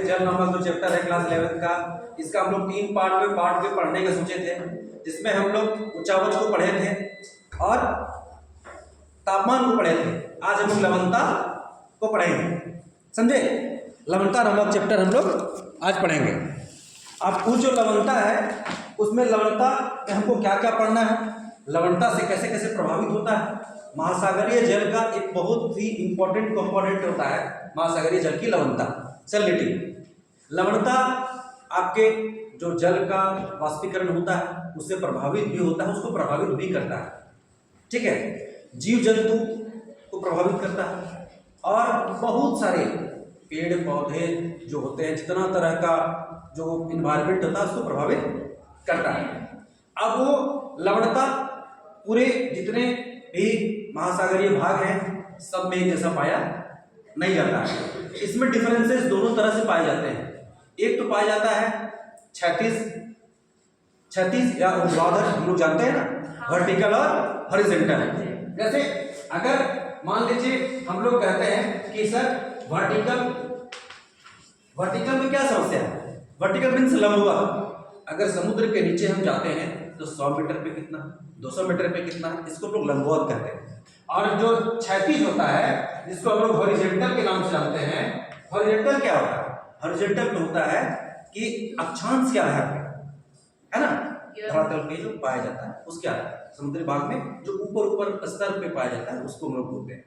जल नामक जो चैप्टर है क्लास 11 का, इसका हम लोग 3 पार्ट में पढ़ने का सोचे थे, जिसमें हम लोग उच्चावच को पढ़े थे और तापमान को पढ़े थे। आज हम लोग लवणता को पढ़ेंगे, समझे? लवणता नामक चैप्टर हम लोग आज पढ़ेंगे। अब कुछ जो लवणता है उसमें लवणता में हमको क्या क्या पढ़ना है, लवणता से कैसे कैसे प्रभावित होता है। महासागरीय जल का एक बहुत ही इंपॉर्टेंट कंपोनेंट होता है महासागरीय जल की लवणता, सैलिनिटी। लवणता आपके जो जल का वाष्पीकरण होता है उससे प्रभावित भी होता है, उसको प्रभावित भी करता है, ठीक है। जीव जंतु को प्रभावित करता है और बहुत सारे पेड़ पौधे जो होते हैं, जितना तरह का जो इन्वायरमेंट होता है उसको प्रभावित करता है। अब वो लवणता पूरे जितने भी महासागरीय भाग हैं सब में एक जैसा पाया नहीं जाता है। इसमें डिफरेंसेस दोनों तरह से पाए जाते हैं। एक तो पाया जाता है क्षैतिज या ऊर्ध्वाधर, हम लोग जानते हैं ना, वर्टिकल और हॉरिजॉन्टल। जैसे अगर मान लीजिए हम लोग कहते हैं कि सर वर्टिकल में क्या समस्या है, वर्टिकल मीन्स लंबवत। अगर समुद्र के नीचे हम जाते हैं तो 100 मीटर पे कितना, 200 मीटर पे कितना है, इसको हम लोग लंबवत कहते हैं। और जो क्षैतिज होता है जिसको हम लोग हॉरिजॉन्टल के नाम से जानते हैं, हॉरिजॉन्टल क्या होता है? हॉरिजॉन्टल में होता है कि अक्षांश के आधार पे, है ना, धरातल पे जो पाया जाता है उसके आधार पे, समुद्री भाग में जो ऊपर स्तर पे पाया जाता है उसको हम लोग बोलते हैं,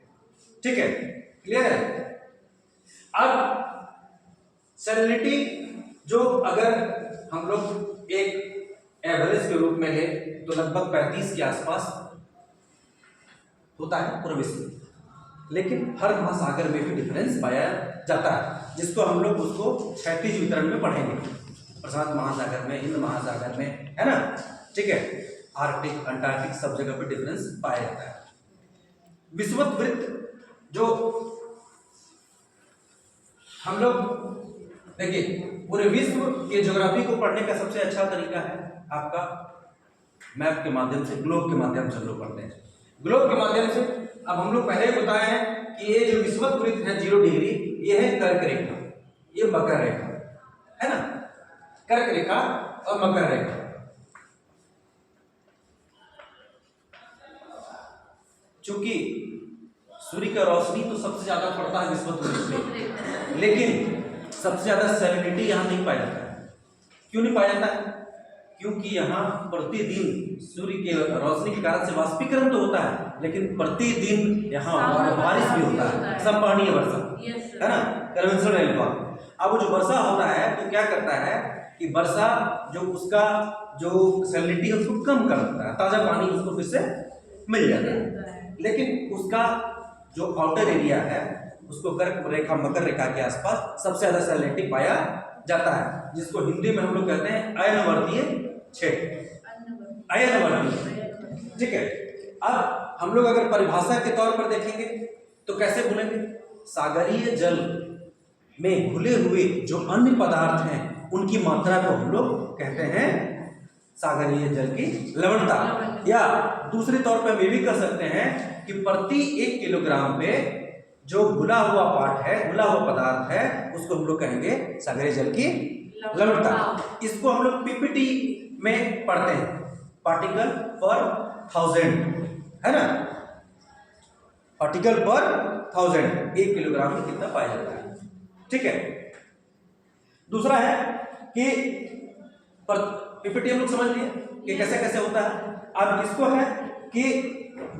ठीक है, क्लियर है। अब सैलिनिटी जो अगर हम लोग एक एवरेज के रूप में ले तो लगभग 35 के आसपास होता है पूरे विश्व में, लेकिन हर महासागर में भी डिफरेंस पाया जाता है, जिसको हम लोग उसको क्षैतिज वितरण में पढ़ेंगे। प्रशांत महासागर में, हिंद महासागर में, है ना, ठीक है, आर्कटिक अंटार्कटिक सब जगह पे डिफरेंस पाया जाता है। विषुवत वृत्त जो हम लोग देखिए, पूरे विश्व के ज्योग्राफी को पढ़ने का सबसे अच्छा तरीका है आपका मैप के माध्यम से, ग्लोब के माध्यम से हम लोग पढ़ते हैं। ग्लोब के माध्यम से अब हम लोग पहले बताए हैं कि ये जो विषुवत वृत्त है 0 डिग्री, ये है कर्क रेखा, ये मकर रेखा, है ना, कर्क रेखा और मकर रेखा। चूंकि सूर्य का रोशनी तो सबसे ज्यादा पड़ता है विषुवत वृत्त में, लेकिन सबसे ज्यादा सैलिनिटी यहाँ नहीं पाया जाता है। क्यों नहीं पाया जाता है? क्योंकि यहाँ प्रतिदिन सूर्य के रोशनी के कारण से वाष्पीकरण तो होता है, लेकिन प्रतिदिन यहाँ बारिश भी होता है, संपाहनीय वर्षा, है ना, कन्वेंशनल रेनफॉल। अब जो वर्षा होता है तो क्या करता है कि वर्षा जो उसका जो सैलिनिटी है उसको कम कर देता है, ताजा पानी उसको फिर से मिल जाता है, लेकिन उसका जो आउटर एरिया है उसको कर्क रेखा मकर रेखा के आसपास सबसे ज्यादा सैलिनिटी पाया जाता है, जिसको हिंदी में हम लोग कहते हैं अयनवर्तीय क्षेत्र, अयनवर्तीय, ठीक है। अब हम लोग अगर परिभाषा के तौर पर देखेंगे तो कैसे बोलेंगे? सागरीय जल में घुले हुए जो अन्य पदार्थ हैं उनकी मात्रा को हम लोग कहते हैं सागरीय जल की लवणता, या दूसरे तौर पर हम ये भी कर सकते हैं कि प्रति 1 किलोग्राम पे जो घुला हुआ पार्ट है, घुला हुआ पदार्थ है, उसको हम लोग कहेंगे सागरीय जल की लवणता। इसको हम लोग पीपीटी में पढ़ते हैं, पार्टिकल पर 1000, है ना, पार्टिकल पर 1000, 1 किलोग्राम में कितना पाया जाता है, ठीक है। दूसरा है कि पीपीटी हम लोग समझ लिए कि कैसे कैसे होता है। अब इसको है कि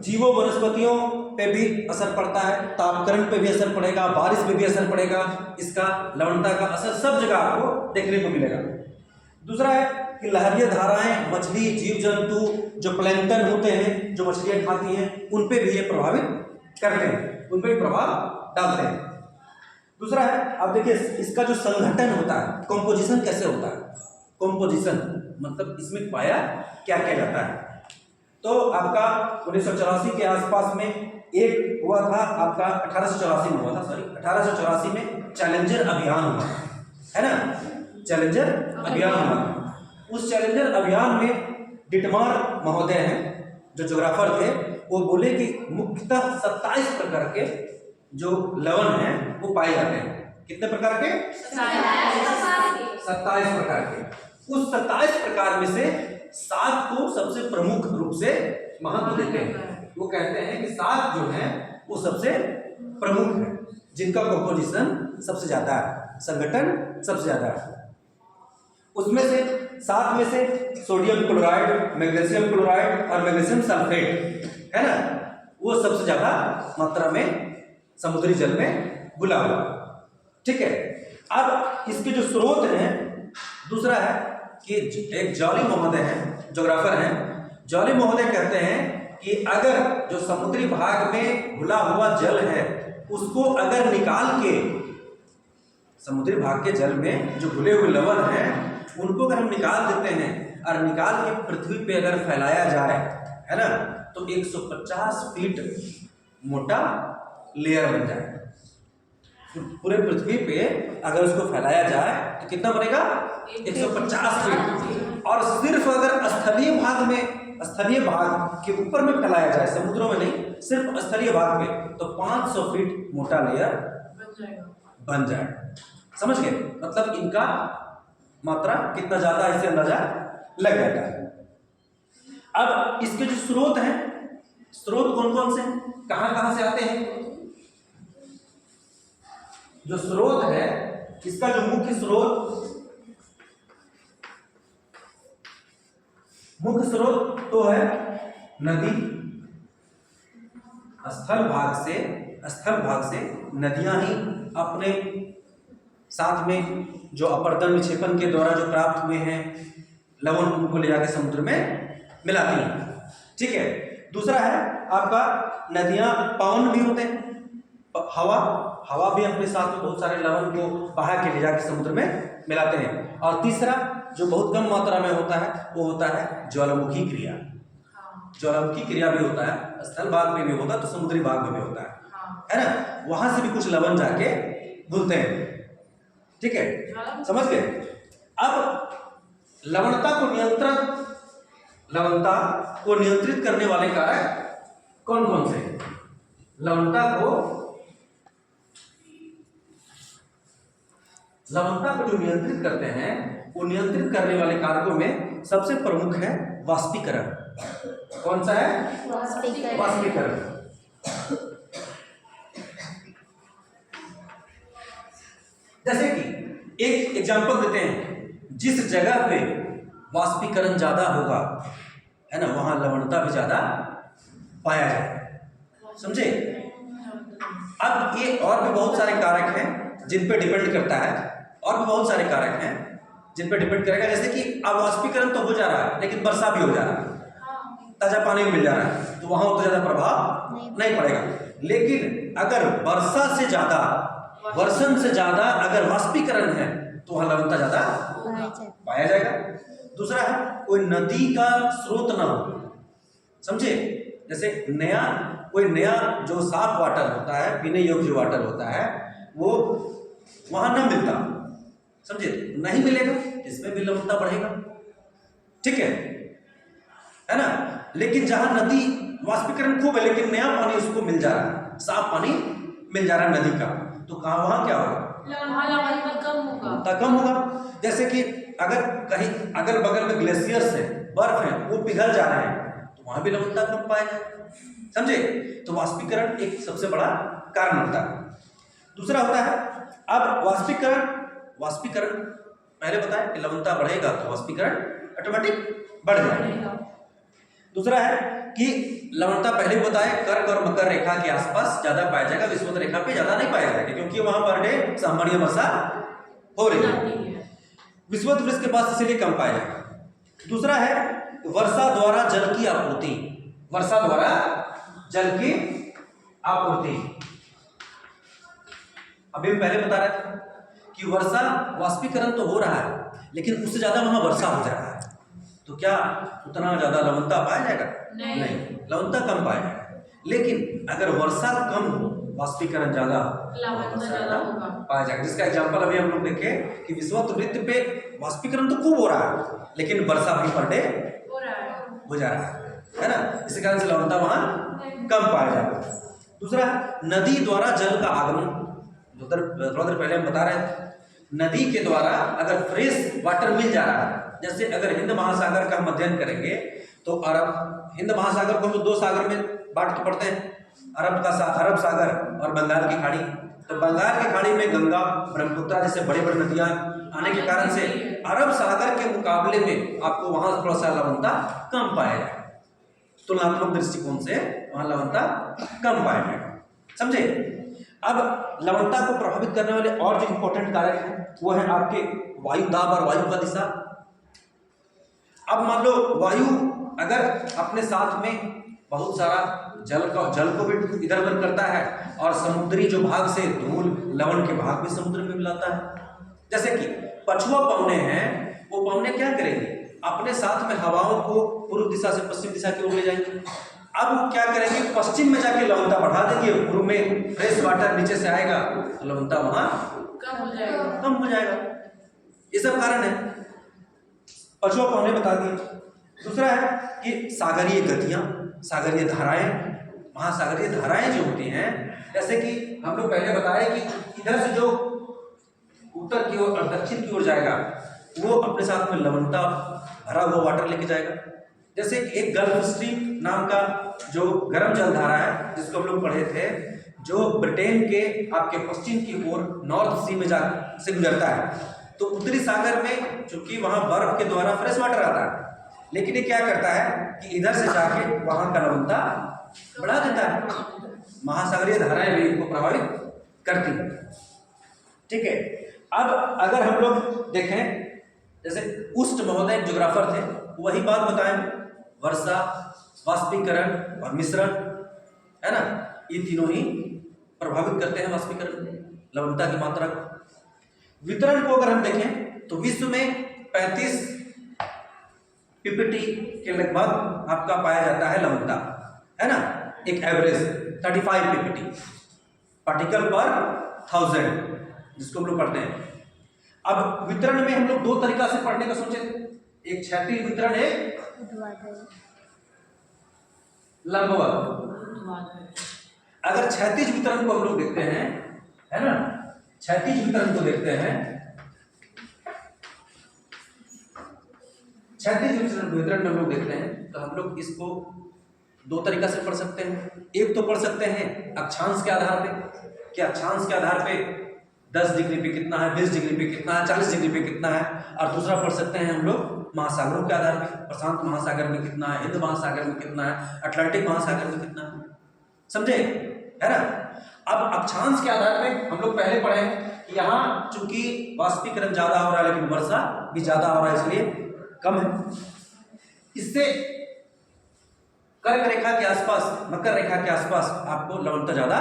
जीवों वनस्पतियों पे भी असर पड़ता है, तापकरण पे भी असर पड़ेगा, बारिश पे भी असर पड़ेगा, इसका लवणता का असर सब जगह आपको देखने को मिलेगा। दूसरा है कि लहरीय धाराएं, मछली, जीव जंतु जो प्लैंक्टन होते हैं, जो मछलियां खाती हैं, उन पे भी ये प्रभावित करते हैं, उन पे भी प्रभाव डालते हैं। दूसरा है, अब देखिए इसका जो संघटन होता है, कॉम्पोजिशन कैसे होता है, कॉम्पोजिशन मतलब इसमें पाया क्या क्या जाता है। तो आपका 1984 के आसपास में एक हुआ था, आपका 1884 में हुआ था, सॉरी 1884 में चैलेंजर अभियान हुआ, है ना, चैलेंजर अभियान हुआ। उस चैलेंजर अभियान में डिटमार महोदय हैं जो ज्योग्राफर थे, वो बोले कि मुख्यतः 27 प्रकार के जो लवण हैं वो पाए जाते हैं। कितने प्रकार के? 27 प्रकार के। उस 27 प्रकार में से 7 को सबसे प्रमुख रूप से महत्व देते हैं। वो कहते हैं कि 7 जो है वो सबसे प्रमुख है, जिनका कंपोजिशन सबसे ज्यादा है, संगठन सबसे ज्यादा है। उसमें से 7 में से सोडियम क्लोराइड, मैग्नीशियम क्लोराइड और मैग्नीशियम सल्फेट है ना, वो सबसे ज्यादा मात्रा में समुद्री जल में घुला हुआ। ठीक है, अब इसके जो स्रोत हैं, दूसरा है कि एक जॉली महोदय हैं, ज्योग्राफर हैं, जॉली महोदय कहते हैं कि अगर जो समुद्री भाग में घुला हुआ जल है उसको अगर निकाल के, समुद्री भाग के जल में जो घुले हुए लवण हैं उनको अगर हम निकाल देते हैं और निकाल के पृथ्वी पे अगर फैलाया जाए, है ना, तो 150 फीट मोटा लेयर बन जाए। पूरे पृथ्वी पे अगर उसको फैलाया जाए तो कितना बनेगा? 150 फीट। और सिर्फ अगर स्थलीय भाग में, स्थलीय भाग के ऊपर में फैलाया जाए, समुद्रों में नहीं, सिर्फ स्थलीय भाग में, तो 500 फीट मोटा लेयर बन जाए। समझ गए? मतलब इनका मात्रा कितना ज्यादा, इससे अंदाजा लग जाता है। अब इसके जो स्रोत हैं, स्रोत कौन कौन से, कहां कहां से आते हैं? जो स्रोत है, इसका जो मुख्य स्रोत तो है नदी। स्थल भाग से नदियां ही अपने साथ में जो अपरदन विक्षेपण के द्वारा जो प्राप्त हुए हैं लवण, उनको ले जाकर समुद्र में मिलाती हैं। ठीक है, दूसरा है आपका नदियां पवन भी होते हैं, हवा भी अपने साथ में बहुत सारे लवण को बहा के ले जाकर समुद्र में मिलाते हैं। और तीसरा जो बहुत कम मात्रा में होता है वो होता है ज्वालामुखी क्रिया। ज्वालामुखी क्रिया भी होता है, स्थल भाग में भी होता है तो समुद्री भाग में भी होता है ना, वहां से भी कुछ लवण जाके घुलते हैं। ठीक है, समझ गए? अब लवणता को नियंत्रित करने वाले कारक कौन कौन से हैं? लवणता को जो नियंत्रित करते हैं, वो नियंत्रित करने वाले कारकों में सबसे प्रमुख है वाष्पीकरण। कौन सा है? वाष्पीकरण। जैसे कि एक एग्जांपल देते हैं, जिस जगह पे वाष्पीकरण ज्यादा होगा, है ना, वहां लवणता भी ज्यादा पाया जाए। समझे? अब ये और भी बहुत सारे कारक हैं जिन पे डिपेंड करता है, और भी बहुत सारे कारक हैं जिन पे डिपेंड करेगा। जैसे कि अब वाष्पीकरण तो हो जा रहा है, लेकिन वर्षा भी हो जा रहा है, ताजा पानी भी मिल जा रहा है, तो वहां उतना ज्यादा प्रभाव नहीं पड़ेगा। लेकिन अगर वर्षण से ज्यादा अगर वाष्पीकरण है तो वहां लवणता ज्यादा पाया जाएगा। दूसरा है कोई नदी का स्रोत ना हो। समझे? जैसे कोई नया जो साफ वाटर होता है, पीने योग्य जो वाटर होता है, वो वहां ना मिलता, समझे, नहीं मिलेगा, इसमें भी लवणता बढ़ेगा। ठीक है ना? लेकिन जहां नदी वाष्पीकरण खूब है लेकिन नया पानी उसको मिल जा रहा है, साफ पानी मिल जा रहा है नदी का, तो वहां क्या होगा? लवणता कम होगा। जैसे कि अगर कहीं अगल बगल में ग्लेशियर्स है, बर्फ है, वो पिघल जा रहे हैं, तो वहां भी लवणता कम पाएगा। समझे? तो वाष्पीकरण एक सबसे बड़ा कारण होता है। दूसरा होता है अब वाष्पीकरण पहले बताया कि लवणता बढ़ेगा तो वाष्पीकरण ऑटोमेटिक बढ़ जाएगा। दूसरा है कि लवणता पहले भी बताया कर्क और मकर रेखा के आसपास ज्यादा पाया जाएगा, विषुवत रेखा पे ज्यादा नहीं पाया जाएगा, क्योंकि वहां पर डे सामान्य वर्षा हो रही है, विषुवत वृत्त के पास इसलिए कम पाया जाएगा। दूसरा है वर्षा द्वारा जल की आपूर्ति। वर्षा द्वारा जल की आपूर्ति, अभी पहले बता रहे थे कि वर्षा, वाष्पीकरण तो हो रहा है लेकिन उससे ज्यादा वहां वर्षा हो जा रहा है, तो क्या उतना ज्यादा लवणता पाया जाएगा? नहीं, लवणता कम पाया जाएगा। लेकिन अगर वर्षा कम हो, वाष्पीकरण ज्यादा पाया जाएगा। जिसका एग्जांपल अभी हम लोग देखे कि विषुवत वृत्त पे वाष्पीकरण तो खूब हो रहा है लेकिन वर्षा भी पर डे हो जा रहा है ना, इसी कारण से लवणता वहां कम पाया जाएगा। दूसरा, नदी द्वारा जल का आगमन। थोड़ा देर पहले हम बता रहे थे नदी के द्वारा अगर फ्रेश वाटर मिल जा रहा है, जैसे अगर हिंद महासागर का हम अध्ययन करेंगे तो हिंद महासागर को हम दो सागर में बांट के पढ़ते हैं, अरब सागर और बंगाल की खाड़ी। तो बंगाल की खाड़ी में गंगा, ब्रह्मपुत्र जैसे बड़े बड़े नदियां आने के कारण से अरब सागर के मुकाबले में आपको वहां थोड़ा सा लवणता कम पाया जाएगा, तुलनात्मक दृष्टिकोण से वहां लवणता कम पाया जाएगा। समझे? अब लवणता को प्रभावित करने वाले और जो इंपॉर्टेंट कारक हैं वो है आपके वायु दाब और वायु का दिशा। अब मान लो वायु अगर अपने साथ में बहुत सारा जल को भी इधर उधर करता है और समुद्री जो भाग से धूल लवण के भाग भी समुद्र में मिलाता है। जैसे कि पछुआ पवने हैं, वो पवने क्या करेंगे, अपने साथ में हवाओं को पूर्व दिशा से पश्चिम दिशा की ओर ले जाएंगे। अब वो क्या करेंगे, पश्चिम में जाके लवणता बढ़ा देंगे, पूर्व में फ्रेश वाटर नीचे से आएगा तो लवणता वहां कम हो जाएगा। ये सब कारण है, पछुआ पवने बता दिए। दूसरा है कि सागरीय गतियां, सागरीय धाराएं, महासागरीय धाराएं जो होती हैं, जैसे कि हम लोग पहले बताए कि इधर से जो उत्तर की ओर और दक्षिण की ओर जाएगा वो अपने साथ में लवणता भरा हुआ वाटर लेके जाएगा। जैसे एक गल्फ स्ट्रीम नाम का जो गर्म जल धारा है जिसको हम लोग पढ़े थे, जो ब्रिटेन के आपके पश्चिम की ओर नॉर्थ सी में से गुजरता है, तो उत्तरी सागर में चूंकि वहां बर्फ के द्वारा फ्रेश वाटर आता है, लेकिन ये क्या करता है कि इधर से जाके वहां का लवणता बढ़ा देता है। महासागरीय धाराएं भी इनको प्रभावित करती हैं। ठीक है, अब अगर हम लोग देखें, जैसे उष्ट महोदय एक ज्योग्राफर थे, वही बात बताएं, वर्षा, वाष्पीकरण और मिश्रण, है ना, ये तीनों ही प्रभावित करते हैं वाष्पीकरण, लवणता की मात्रा को। वितरण को अगर हम देखें तो विश्व में 35 पीपीटी के लगभग आपका पाया जाता है लवणता, है ना, एक एवरेज 35 पीपीटी पार्टिकल पर 1000 जिसको हम लोग पढ़ते हैं। अब वितरण में हम लोग दो तरीका से पढ़ने का सोचे, एक क्षैतिज वितरण, एक लंबवत। अगर क्षैतिज वितरण को हम लोग देखते हैं, है ना, क्षैतिज वितरण को देखते हैं, क्षैतिज वितरण में हम लोग देखते हैं तो हम लोग इसको दो तरीका से पढ़ सकते हैं। एक तो पढ़ सकते हैं अक्षांश के आधार पे, कि अक्षांश के आधार पे 10 डिग्री पे कितना है, 20 डिग्री पे कितना है, 40 डिग्री पे कितना है। और दूसरा पढ़ सकते हैं हम लोग महासागरों के आधार पे, प्रशांत महासागर में कितना है, हिंद महासागर में कितना है, अटलांटिक महासागर में कितना है। समझे, है ना। अब अक्षांश के आधार पे हम लोग पहले पढ़े कि यहाँ चूंकि वाष्पीकरण ज्यादा हो रहा है लेकिन वर्षा भी ज्यादा हो रहा है, इसलिए कम है। इससे कर्क रेखा के आसपास, मकर रेखा के आसपास आपको लवणता ज्यादा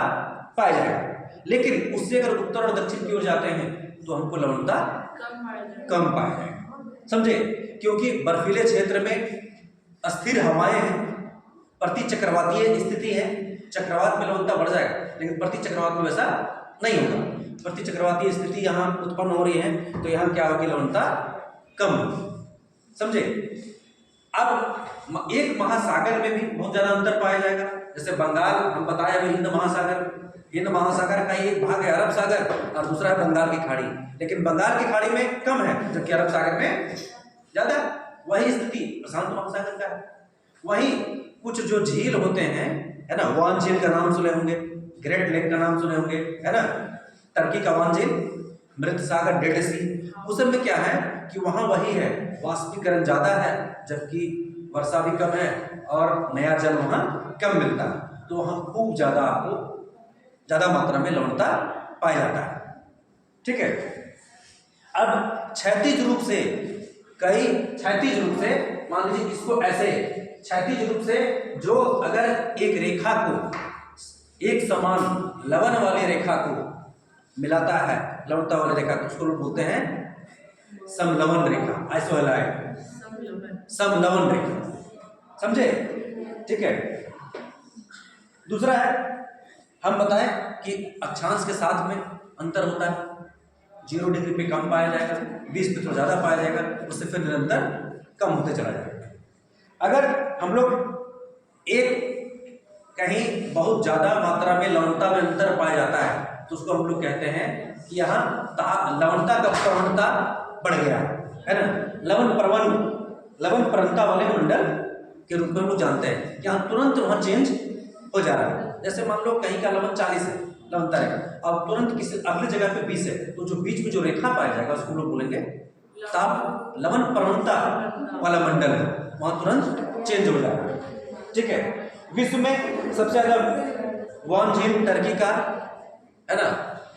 पाया जाएगा, लेकिन उससे अगर उत्तर और दक्षिण की ओर जाते हैं तो हमको लवणता कम पाया जाएगा। समझे, क्योंकि बर्फीले क्षेत्र में अस्थिर हवाएं हैं, प्रति चक्रवातीय स्थिति है, चक्रवात में लवणता बढ़ जाएगा, लेकिन प्रति चक्रवात में वैसा नहीं होगा। प्रति चक्रवातीय स्थिति यहाँ उत्पन्न हो रही है तो यहाँ क्या होगी, लवणता कम होगी। समझे। अब एक महासागर में भी बहुत ज्यादा अंतर पाया जाएगा, जैसे बंगाल हम बताए अभी, हिंद महासागर का एक भाग है अरब सागर और दूसरा है बंगाल की खाड़ी, लेकिन बंगाल की खाड़ी में कम है जबकि अरब सागर में ज्यादा। वही स्थिति प्रशांत महासागर का है। वही कुछ जो झील होते हैं, है ना, वान झील का नाम सुने होंगे, ग्रेट लेक का नाम सुने होंगे, है ना, टर्की का वान झील, मृत सागर, डेड सी, उस सब में क्या है कि वहां वही है, वाष्पीकरण ज्यादा है जबकि वर्षा भी कम है और नया जल वहां कम मिलता है, तो वहां खूब ज्यादा आपको ज्यादा मात्रा में लवणता पाया जाता है। ठीक है। अब क्षैतिज रूप से मान लीजिए इसको ऐसे, क्षैतिज रूप से जो अगर एक रेखा को, एक समान लवण वाली रेखा को मिलाता है, लवणता वाली रेखा को, उसको लोग बोलते हैं समलवण रेखा, आइसोहैलाइड समलवण रेखा। समझे। ठीक है। दूसरा है, हम बताएं कि अक्षांश के साथ में अंतर होता है, 0 डिग्री पे कम पाया जाएगा, 20 पे थोड़ा ज्यादा पाया जाएगा, उससे फिर निरंतर कम होते चला जाएगा। अगर हम लोग एक कहीं बहुत ज्यादा मात्रा में लवणता में अंतर पाया जाता है तो उसको हम लोग कहते हैं कि यहाँ लवणता का प्रवणता बढ़ गया है ना। लवण प्रवणता वाले मंडल के रूप में हम लोग जानते हैं कि यहाँ तुरंत वहाँ चेंज हो जा रहा है। जैसे मान लो कहीं का लवण 40 है लवणता रेखा, अब तुरंत किसी अगली जगह पे 20 है, तो जो बीच में जो रेखा पाया जाएगा उसको लोग बोलेंगे ताप लवण प्रवणता वाला मंडल है, वहाँ तुरंत चेंज हो जाएगा। ठीक है। विश्व में सबसे ज्यादा वॉन झील टर्की का है ना,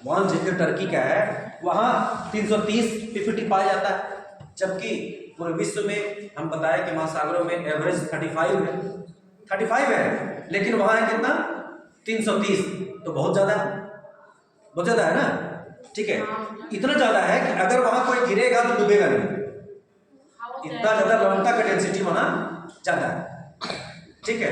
वॉन झील टर्की का है, वहाँ 330 पीपीटी पाया जाता है, जबकि पूरे विश्व में हम बताएं कि महासागरों में एवरेज 35 है, लेकिन वहाँ है कितना 330, तो बहुत ज़्यादा है ना। ठीक है, इतना ज़्यादा है कि अगर वहाँ कोई गिरेगा तो डूबेगा नहीं, इतना ज़्यादा लवणता का डेंसिटी वहाँ ज़्यादा है। ठीक है।